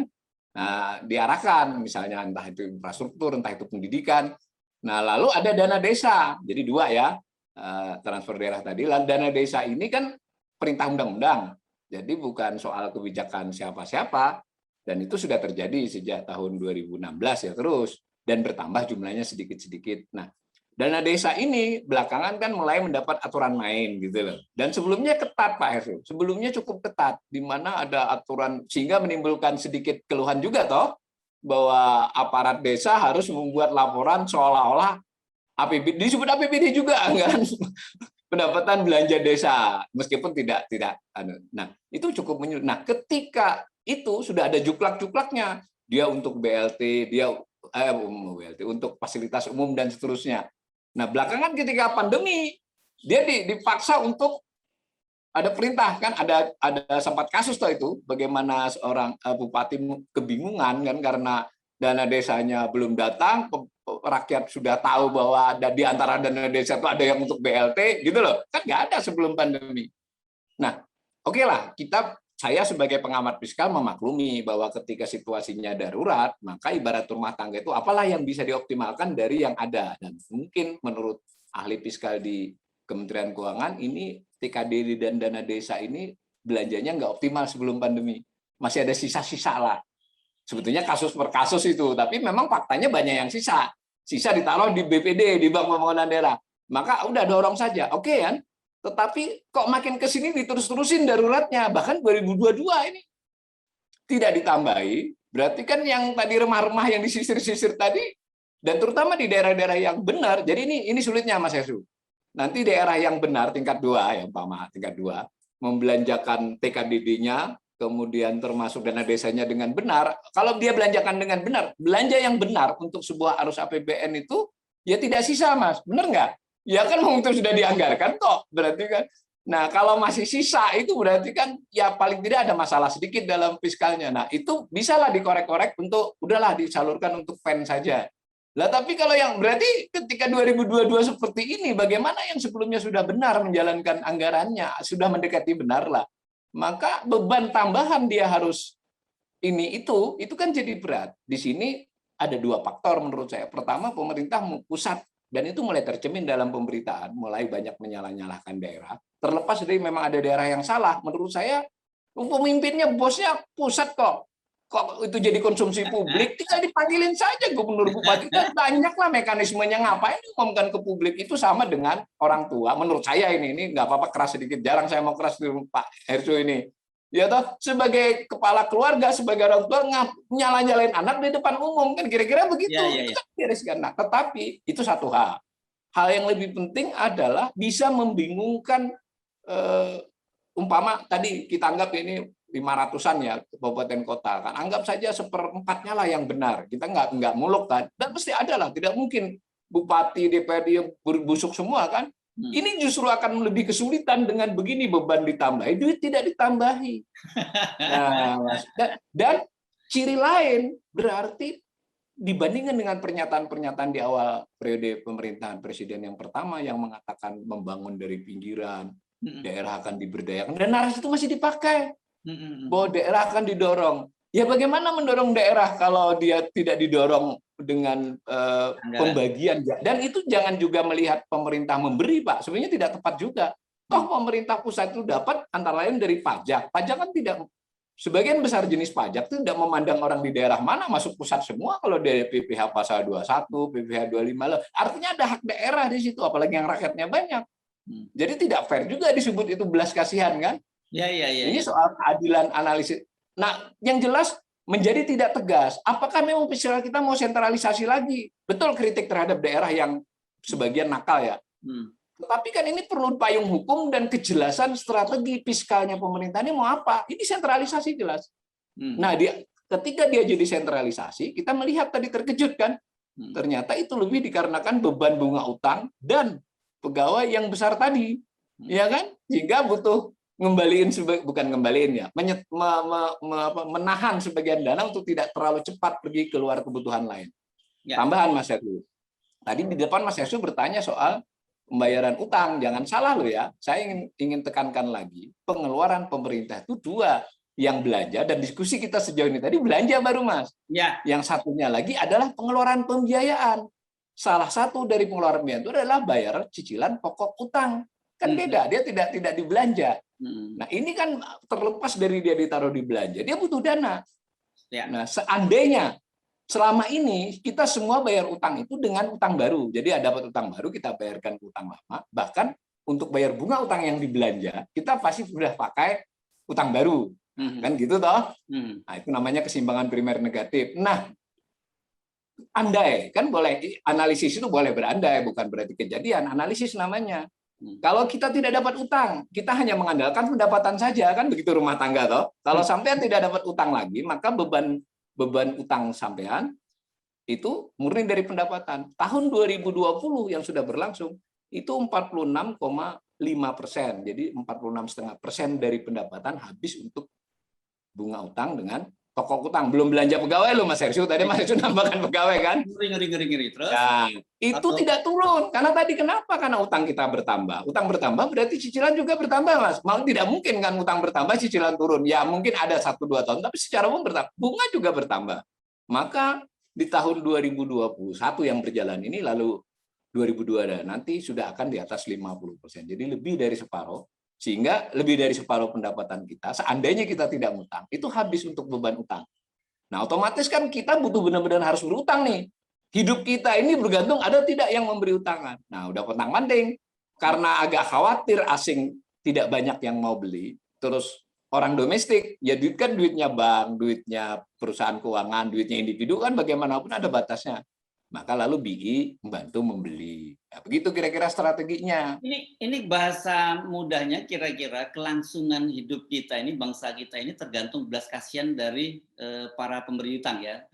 Nah, diarahkan misalnya entah itu infrastruktur, entah itu pendidikan. Nah lalu ada dana desa. Jadi dua ya, transfer daerah tadi. Lalu dana desa ini kan perintah undang-undang. Jadi bukan soal kebijakan siapa-siapa. Dan itu sudah terjadi sejak tahun 2016 ya terus. Dan bertambah jumlahnya sedikit-sedikit. Nah, dana desa ini belakangan kan mulai mendapat aturan main gitu loh. Dan sebelumnya ketat Pak Heru. Sebelumnya cukup ketat di mana ada aturan sehingga menimbulkan sedikit keluhan juga toh bahwa aparat desa harus membuat laporan seolah-olah APBD, disebut APBD juga kan. Pendapatan belanja desa meskipun tidak. Nah, itu cukup menyulit. Nah, ketika itu sudah ada juklak-juklaknya, dia untuk BLT, dia untuk fasilitas umum dan seterusnya. Nah, belakangan ketika pandemi, dia dipaksa untuk ada perintah kan, ada sempat kasus toh itu, bagaimana seorang bupati kebingungan kan karena dana desanya belum datang, rakyat sudah tahu bahwa ada di antara dana desa itu ada yang untuk BLT gitu loh, kan nggak ada sebelum pandemi. Nah, oke lah, saya sebagai pengamat fiskal memaklumi bahwa ketika situasinya darurat, maka ibarat rumah tangga itu apalah yang bisa dioptimalkan dari yang ada. Dan mungkin menurut ahli fiskal di Kementerian Keuangan, ini TKD dan dana desa ini belanjanya nggak optimal sebelum pandemi. Masih ada sisa-sisa lah. Sebetulnya kasus per kasus itu, tapi memang faktanya banyak yang sisa. Sisa ditaruh di BPD, di Bank Pembangunan Daerah. Maka udah dorong saja, oke kan? Tetapi kok makin ke sini diterus-terusin daruratnya, bahkan 2022 ini tidak ditambahi, berarti kan yang tadi remah-remah yang disisir-sisir tadi, dan terutama di daerah-daerah yang benar, jadi ini sulitnya Mas Hesu. Nanti daerah yang benar tingkat 2, ya umpama tingkat 2, membelanjakan TKDD-nya, kemudian termasuk dana desanya dengan benar, kalau dia belanjakan dengan benar, belanja yang benar untuk sebuah arus APBN itu, ya tidak sisa Mas, benar nggak? Ya kan itu sudah dianggarkan kok, berarti kan. Nah, kalau masih sisa itu berarti kan ya paling tidak ada masalah sedikit dalam fiskalnya. Nah, itu bisalah dikorek-korek untuk udahlah disalurkan untuk pen saja. Lah tapi kalau yang berarti ketika 2022 seperti ini bagaimana yang sebelumnya sudah benar menjalankan anggarannya, sudah mendekati benar lah. Maka beban tambahan dia harus itu kan jadi berat. Di sini ada dua faktor menurut saya. Pertama, pemerintah pusat dan itu mulai tercermin dalam pemberitaan, mulai banyak menyalah-nyalahkan daerah. Terlepas dari memang ada daerah yang salah, menurut saya pemimpinnya, bosnya pusat kok. Kok itu jadi konsumsi publik, tinggal dipanggilin saja gubernur bupati. Kan banyaklah mekanismenya, ngapain diumumkan ke publik. Itu sama dengan orang tua. Menurut saya ini nggak apa-apa keras sedikit, jarang saya mau keras di Pak Herso ini. Ya toh, sebagai kepala keluarga, sebagai orang tua nyala-nyalain anak di depan umum kan kira-kira begitu. Ya, ya, Itu ya. kan bereskan. Nah, tetapi itu satu hal. Hal yang lebih penting adalah bisa membingungkan umpama tadi kita anggap ini 500-an ya kabupaten kota kan. Anggap saja seperempatnya lah yang benar. Kita nggak muluk kan. Dan pasti ada lah, tidak mungkin bupati, DPRD yang berbusuk semua kan. Ini justru akan lebih kesulitan dengan begini, beban ditambahi, duit tidak ditambahi. Nah, dan ciri lain berarti dibandingkan dengan pernyataan-pernyataan di awal periode pemerintahan presiden yang pertama yang mengatakan membangun dari pinggiran, daerah akan diberdayakan, dan narasi itu masih dipakai bahwa daerah akan didorong. Ya bagaimana mendorong daerah kalau dia tidak didorong dengan pembagian? Dan itu jangan juga melihat pemerintah memberi, Pak. Sebenarnya tidak tepat juga. Toh pemerintah pusat itu dapat antara lain dari pajak. Pajak kan tidak, sebagian besar jenis pajak itu tidak memandang orang di daerah mana, masuk pusat semua kalau dari PPh pasal 21, PPh 25. Artinya ada hak daerah di situ, apalagi yang rakyatnya banyak. Jadi tidak fair juga disebut itu belas kasihan kan? Ya. Ini soal keadilan analisis. Nah, yang jelas menjadi tidak tegas. Apakah memang fiskal kita mau sentralisasi lagi? Betul kritik terhadap daerah yang sebagian nakal ya. Tetapi kan ini perlu payung hukum dan kejelasan strategi fiskalnya pemerintah ini mau apa? Ini sentralisasi jelas. Nah, ketika dia jadi sentralisasi, kita melihat tadi terkejut kan? Ternyata itu lebih dikarenakan beban bunga utang dan pegawai yang besar tadi. Ya kan? Sehingga butuh menahan sebagian dana untuk tidak terlalu cepat pergi keluar kebutuhan lain. Ya. Tambahan Mas Heru. Tadi di depan Mas Heru bertanya soal pembayaran utang. Jangan salah loh ya. Saya ingin tekankan lagi, pengeluaran pemerintah itu dua, yang belanja dan diskusi kita sejauh ini tadi belanja baru Mas. Ya. Yang satunya lagi adalah pengeluaran pembiayaan. Salah satu dari pengeluaran pembiayaan itu adalah bayar cicilan pokok utang. Kan beda, dia tidak dibelanja. Nah, ini kan terlepas dari dia ditaruh di belanja, dia butuh dana. Ya. Nah, seandainya selama ini kita semua bayar utang itu dengan utang baru. Jadi ada dapat utang baru, kita bayarkan utang lama. Bahkan untuk bayar bunga utang yang dibelanja, kita pasti sudah pakai utang baru. Kan gitu toh? Nah, itu namanya keseimbangan primer negatif. Nah, andai, kan boleh, analisis itu boleh berandai, bukan berarti kejadian. Analisis namanya. Kalau kita tidak dapat utang, kita hanya mengandalkan pendapatan saja, kan begitu rumah tangga toh. Kalau sampean tidak dapat utang lagi, maka beban utang sampean itu murni dari pendapatan. Tahun 2020 yang sudah berlangsung itu 46,5%. Jadi 46,5% dari pendapatan habis untuk bunga utang dengan pokok utang. Belum belanja pegawai loh Mas Hersyu. Tadi Mas Hersyu nambahkan pegawai kan? Ngeri. Terus? Ya, itu tidak turun. Karena tadi kenapa? Karena utang kita bertambah. Utang bertambah berarti cicilan juga bertambah, Mas. Mau tidak mungkin kan utang bertambah, cicilan turun. Ya mungkin ada 1-2 tahun, tapi secara umum bertambah. Bunga juga bertambah. Maka di tahun 2021 yang berjalan ini, lalu 2022 nanti sudah akan di atas 50%. Jadi lebih dari separuh. Sehingga lebih dari separuh pendapatan kita, seandainya kita tidak ngutang, itu habis untuk beban utang. Nah, otomatis kan kita butuh benar-benar harus berutang nih. Hidup kita ini bergantung ada tidak yang memberi utangan. Nah, udah pontang-panting. Karena agak khawatir asing tidak banyak yang mau beli, terus orang domestik, ya duit kan duitnya bank, duitnya perusahaan keuangan, duitnya individu kan bagaimanapun ada batasnya. Maka lalu BI membantu membeli. Nah, begitu kira-kira strateginya. Ini bahasa mudahnya kira-kira kelangsungan hidup kita ini, bangsa kita ini tergantung belas kasihan dari para pemberi utang ya.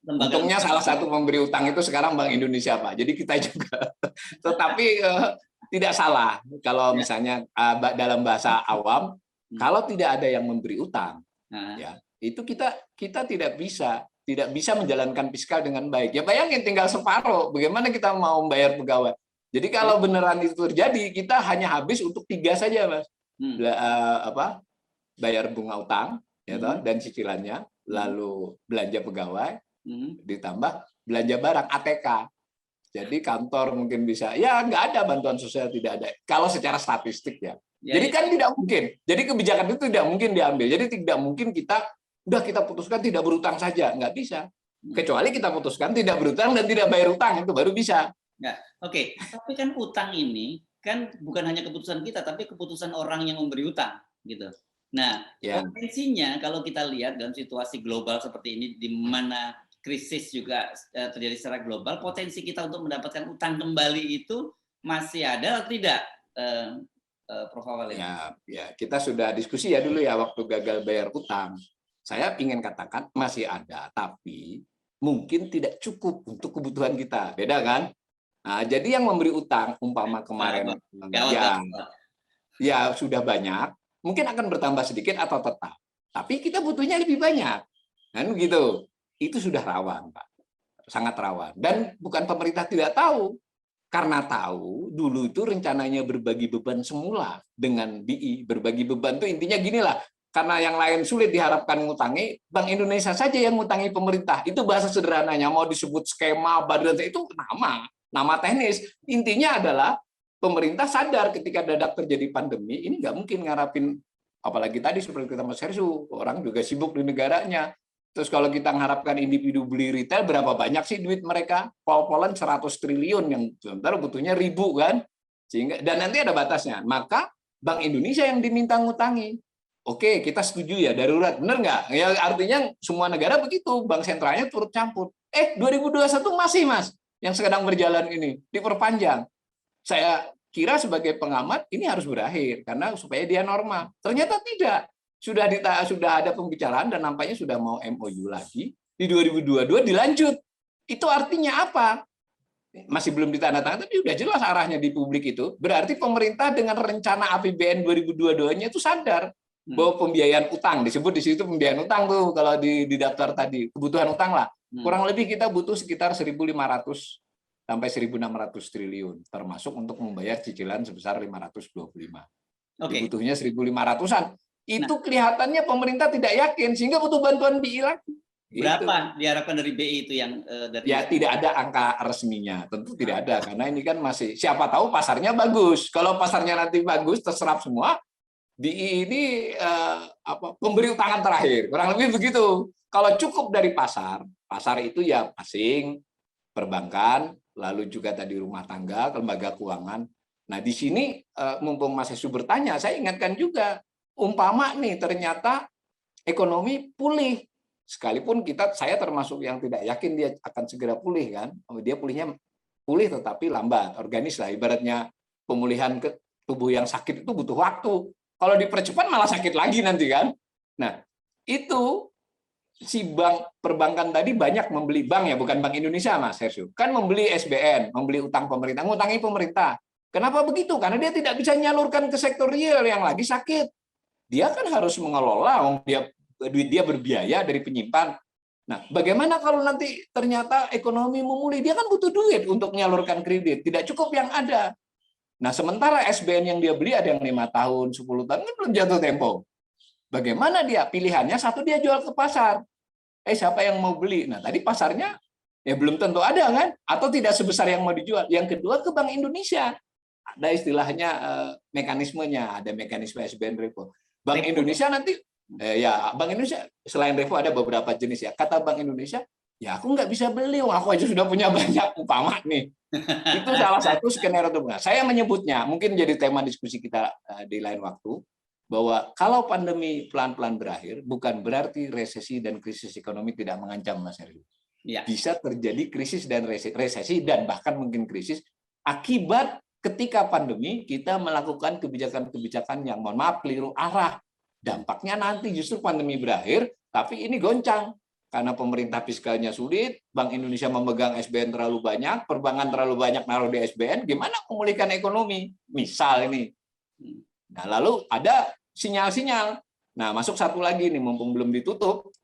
Untungnya salah satu pemberi utang itu sekarang Bank Indonesia Pak. Jadi kita juga. Tetapi tidak salah kalau misalnya dalam bahasa awam, kalau tidak ada yang memberi utang, ya itu kita tidak bisa menjalankan fiskal dengan baik. Ya bayangin tinggal separuh, bagaimana kita mau membayar pegawai? Jadi kalau beneran itu terjadi, kita hanya habis untuk 3 saja, Mas. Bayar bunga utang, ya toh, dan cicilannya, lalu belanja pegawai, ditambah belanja barang ATK. Jadi kantor mungkin bisa, ya nggak ada bantuan sosial, tidak ada. Kalau secara statistik ya. Jadi kan tidak mungkin. Jadi kebijakan itu tidak mungkin diambil. Jadi tidak mungkin kita putuskan tidak berutang saja, nggak bisa. Kecuali kita putuskan tidak berutang dan tidak bayar utang, itu baru bisa. Ya, oke. Tapi kan utang ini kan bukan hanya keputusan kita, tapi keputusan orang yang memberi utang, gitu. Nah, Ya, potensinya kalau kita lihat dalam situasi global seperti ini, di mana krisis juga terjadi secara global, potensi kita untuk mendapatkan utang kembali itu masih ada atau tidak, Prof. Awalin? ya, kita sudah diskusi ya dulu ya waktu gagal bayar utang. Saya ingin katakan masih ada, tapi mungkin tidak cukup untuk kebutuhan kita. Beda kan? Nah, jadi yang memberi utang, umpama kemarin Gawat, ya, gawat. ya sudah banyak, mungkin akan bertambah sedikit atau tetap. Tapi kita butuhnya lebih banyak. Kan begitu. Itu sudah rawan, Pak. Sangat rawan. Dan bukan pemerintah tidak tahu, karena tahu dulu itu rencananya berbagi beban semula dengan BI. Berbagi beban itu intinya gini lah, karena yang lain sulit diharapkan ngutangi, Bank Indonesia saja yang ngutangi pemerintah. Itu bahasa sederhananya, mau disebut skema, badan itu nama teknis. Intinya adalah pemerintah sadar ketika dadak terjadi pandemi, ini nggak mungkin ngarapin, apalagi tadi seperti kata Mas Hersu, orang juga sibuk di negaranya. Terus kalau kita mengharapkan individu beli retail, berapa banyak sih duit mereka? Pol-polan 100 triliun, yang sementara butuhnya ribu kan? Sehingga, dan nanti ada batasnya. Maka Bank Indonesia yang diminta ngutangi. Oke, kita setuju ya, darurat. Benar nggak? Ya, artinya semua negara begitu, bank sentralnya turut campur. 2021 masih, Mas, yang sedang berjalan ini, diperpanjang. Saya kira sebagai pengamat ini harus berakhir, karena supaya dia normal. Ternyata tidak. Sudah ada pembicaraan dan nampaknya sudah mau MOU lagi di 2022 dilanjut. Itu artinya apa? Masih belum ditandatangani, tapi sudah jelas arahnya di publik itu. Berarti pemerintah dengan rencana APBN 2022-nya itu sadar bahwa pembiayaan utang, disebut di situ pembiayaan utang tuh kalau di daftar tadi, kebutuhan utang lah. Kurang lebih kita butuh sekitar 1.500 sampai 1.600 triliun, termasuk untuk membayar cicilan sebesar 525. Butuhnya 1.500-an. Itu kelihatannya pemerintah tidak yakin, sehingga butuh bantuan BI lagi. Berapa diharapkan dari BI itu yang dari? Ya, tidak ada angka resminya, tentu tidak ada, karena ini kan masih, siapa tahu pasarnya bagus. Kalau pasarnya nanti bagus, terserap semua, BI ini pemberi utangan terakhir, kurang lebih begitu. Kalau cukup dari pasar itu ya asing, perbankan, lalu juga tadi rumah tangga, lembaga keuangan. Nah, di sini mumpung Mas Hesu bertanya, saya ingatkan juga, umpama nih ternyata ekonomi pulih, sekalipun saya termasuk yang tidak yakin dia akan segera pulih kan, dia pulih tetapi lambat, organis lah, ibaratnya pemulihan ke tubuh yang sakit itu butuh waktu. Kalau dipercepat malah sakit lagi nanti kan. Nah, itu si bank perbankan tadi banyak membeli, bank ya, bukan Bank Indonesia Mas Hersu, kan membeli SBN, membeli utang pemerintah, ngutangi pemerintah. Kenapa begitu? Karena dia tidak bisa menyalurkan ke sektor real yang lagi sakit. Dia kan harus mengelola, duit dia berbiaya dari penyimpan. Nah, bagaimana kalau nanti ternyata ekonomi memulih? Dia kan butuh duit untuk menyalurkan kredit, tidak cukup yang ada. Nah, sementara SBN yang dia beli ada yang 5 tahun, 10 tahun, kan belum jatuh tempo. Bagaimana dia? Pilihannya satu, dia jual ke pasar. Siapa yang mau beli? Nah, tadi pasarnya ya belum tentu ada kan? Atau tidak sebesar yang mau dijual. Yang kedua, ke Bank Indonesia. Ada istilahnya mekanismenya, ada mekanisme SBN repo. Bank Indonesia nanti, Bank Indonesia selain repo ada beberapa jenis ya. Kata Bank Indonesia, ya aku nggak bisa beli, aku aja sudah punya banyak, umpama nih. Itu salah satu skenario terbuka. Saya menyebutnya, mungkin jadi tema diskusi kita di lain waktu, bahwa kalau pandemi pelan-pelan berakhir, bukan berarti resesi dan krisis ekonomi tidak mengancam, Mas Heru. Ya. Bisa terjadi krisis dan resesi, dan bahkan mungkin krisis akibat ketika pandemi kita melakukan kebijakan-kebijakan yang mohon maaf keliru arah. Dampaknya nanti justru pandemi berakhir, tapi ini goncang. Karena pemerintah fiskalnya sulit, Bank Indonesia memegang SBN terlalu banyak, perbankan terlalu banyak naruh di SBN, gimana memulihkan ekonomi? Misal ini. Nah, lalu ada sinyal-sinyal. Nah, masuk satu lagi nih, mumpung belum ditutup.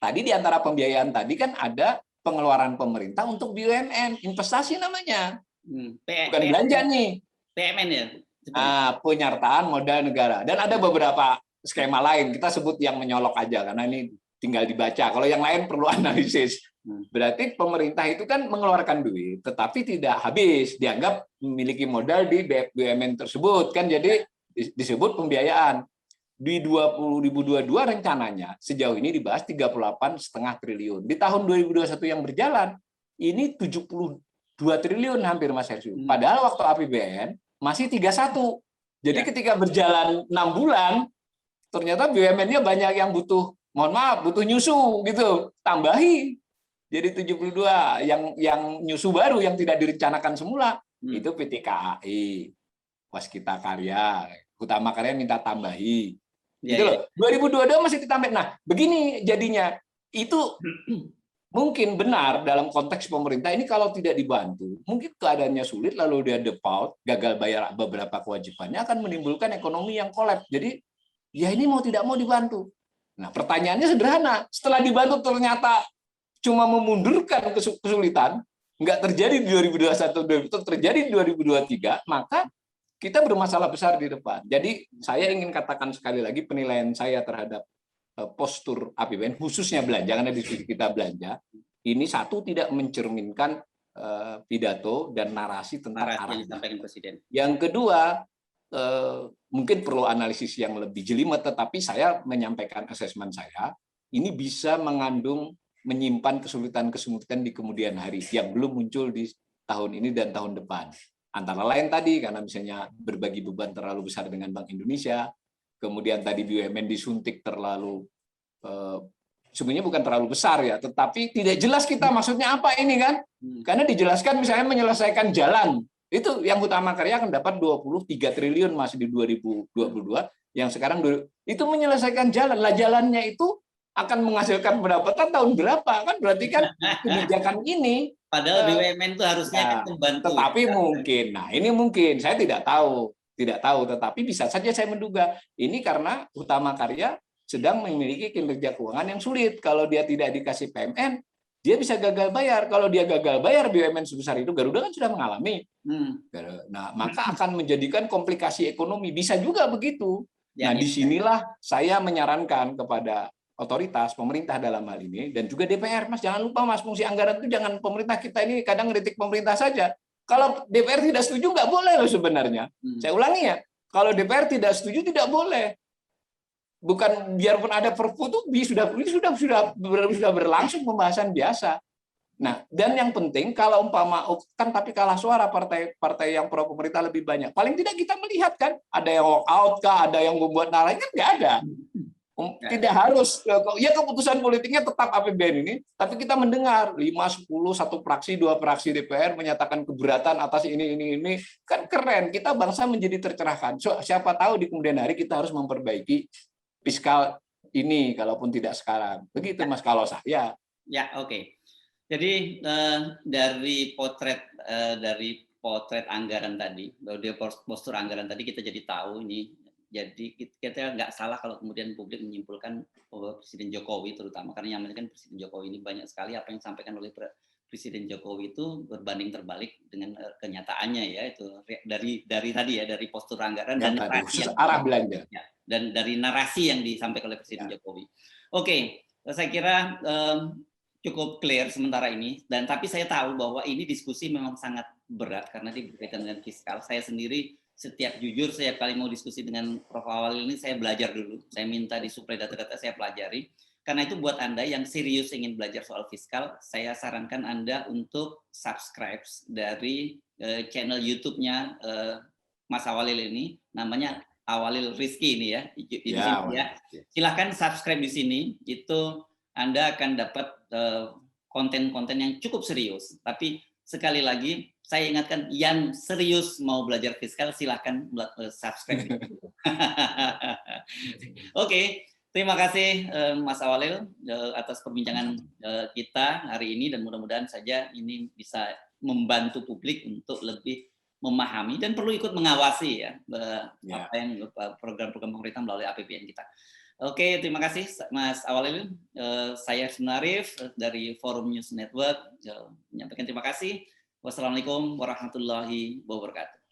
Tadi di antara pembiayaan tadi kan ada pengeluaran pemerintah untuk BUMN, investasi namanya. Bukan belanja nih. PMN ya? Penyertaan modal negara. Dan ada beberapa skema lain, kita sebut yang menyolok aja, karena ini tinggal dibaca. Kalau yang lain perlu analisis. Berarti pemerintah itu kan mengeluarkan duit, tetapi tidak habis. Dianggap memiliki modal di BUMN tersebut. Kan jadi disebut pembiayaan. Di 2022 rencananya sejauh ini dibahas 38,5 triliun. Di tahun 2021 yang berjalan, ini 72 triliun hampir, Mas Hersu. Padahal waktu APBN masih 31. Jadi ketika berjalan 6 bulan, ternyata BUMN-nya banyak yang butuh, mohon maaf, butuh nyusu gitu, tambahi jadi 72 yang nyusu baru yang tidak direncanakan semula. Itu PT KAI, Waskita Karya, Utama Karya minta tambahi. Gitu loh. 2022 masih ditambah. Nah, begini jadinya. Itu mungkin benar dalam konteks pemerintah ini kalau tidak dibantu, mungkin keadaannya sulit lalu dia default, gagal bayar beberapa kewajibannya akan menimbulkan ekonomi yang kolaps. Jadi ya ini mau tidak mau dibantu. Nah, pertanyaannya sederhana. Setelah dibantu ternyata cuma memundurkan kesulitan, nggak terjadi di 2021, terjadi di 2023, maka kita bermasalah besar di depan. Jadi saya ingin katakan sekali lagi penilaian saya terhadap postur APBN, khususnya belanja, karena diskusi kita belanja, ini satu tidak mencerminkan pidato dan narasi tentang arahnya. Presiden. Yang kedua, mungkin perlu analisis yang lebih jelimet, tetapi saya menyampaikan asesmen saya, ini bisa mengandung, menyimpan kesulitan-kesulitan di kemudian hari yang belum muncul di tahun ini dan tahun depan. Antara lain tadi, karena misalnya berbagi beban terlalu besar dengan Bank Indonesia, kemudian tadi BUMN disuntik terlalu, sebenarnya bukan terlalu besar ya, tetapi tidak jelas kita maksudnya apa ini kan? Karena dijelaskan misalnya menyelesaikan jalan, itu yang Utama Karya akan dapat 23 triliun masih di 2022, yang sekarang itu menyelesaikan jalan. Lah jalannya itu akan menghasilkan pendapatan tahun berapa? Kan berarti kan kebijakan ini. Padahal BUMN itu harusnya kan membantu. Tetapi mungkin, nah ini mungkin, saya tidak tahu, tetapi bisa saja saya menduga ini karena Utama Karya sedang memiliki kinerja keuangan yang sulit. Kalau dia tidak dikasih PMN, dia bisa gagal bayar. Kalau dia gagal bayar BUMN sebesar itu, Garuda kan sudah mengalami. Nah, maka akan menjadikan komplikasi ekonomi. Bisa juga begitu. Nah, disinilah saya menyarankan kepada otoritas, pemerintah dalam hal ini, dan juga DPR. Mas, jangan lupa Mas, fungsi anggaran itu jangan pemerintah kita ini kadang kritik pemerintah saja. Kalau DPR tidak setuju, nggak boleh loh sebenarnya. Saya ulangi ya, kalau DPR tidak setuju, tidak boleh. Bukan biarpun ada perpu itu sudah berlangsung pembahasan biasa. Nah, dan yang penting kalau umpama kan tapi kalah suara partai yang pro pemerintah lebih banyak. Paling tidak kita melihat kan ada yang walk out kah, ada yang membuat narasi kan nggak ada. Tidak harus ya keputusan politiknya tetap APBN ini, tapi kita mendengar 5, 10, 1 fraksi, 2 fraksi DPR menyatakan keberatan atas ini kan keren. Kita bangsa menjadi tercerahkan. Siapa tahu di kemudian hari kita harus memperbaiki fiskal ini, kalaupun tidak sekarang. Begitu Mas kalau saya. Ya, oke. Jadi dari potret anggaran tadi, dari postur anggaran tadi kita jadi tahu ini. Jadi kita nggak salah kalau kemudian publik menyimpulkan bahwa Presiden Jokowi terutama, karena yang kan Presiden Jokowi ini banyak sekali apa yang disampaikan oleh Presiden Jokowi itu berbanding terbalik dengan kenyataannya ya, itu dari tadi ya, dari postur anggaran dan narasi arah belanja ya, dan dari narasi yang disampaikan oleh Presiden Jokowi. Oke, saya kira cukup clear sementara ini, dan tapi saya tahu bahwa ini diskusi memang sangat berat karena berkaitan dengan fiskal. Saya sendiri setiap kali mau diskusi dengan Prof. Awalil ini saya belajar dulu. Saya minta disuplai data-data, saya pelajari. Karena itu buat Anda yang serius ingin belajar soal fiskal, saya sarankan Anda untuk subscribe dari channel YouTube-nya Mas Awalil ini, namanya Awalil Rizky ini ya. Di sini ya. Silahkan subscribe di sini, itu Anda akan dapat konten-konten yang cukup serius. Tapi sekali lagi, saya ingatkan yang serius mau belajar fiskal silahkan subscribe. Oke, terima kasih Mas Awalil atas perbincangan kita hari ini, dan mudah-mudahan saja ini bisa membantu publik untuk lebih memahami dan perlu ikut mengawasi ya apa yang program-program pemerintah melalui APBN kita. Oke, terima kasih Mas Awalil. Saya Sunarif dari Forum News Network menyampaikan terima kasih. Wassalamualaikum warahmatullahi wabarakatuh.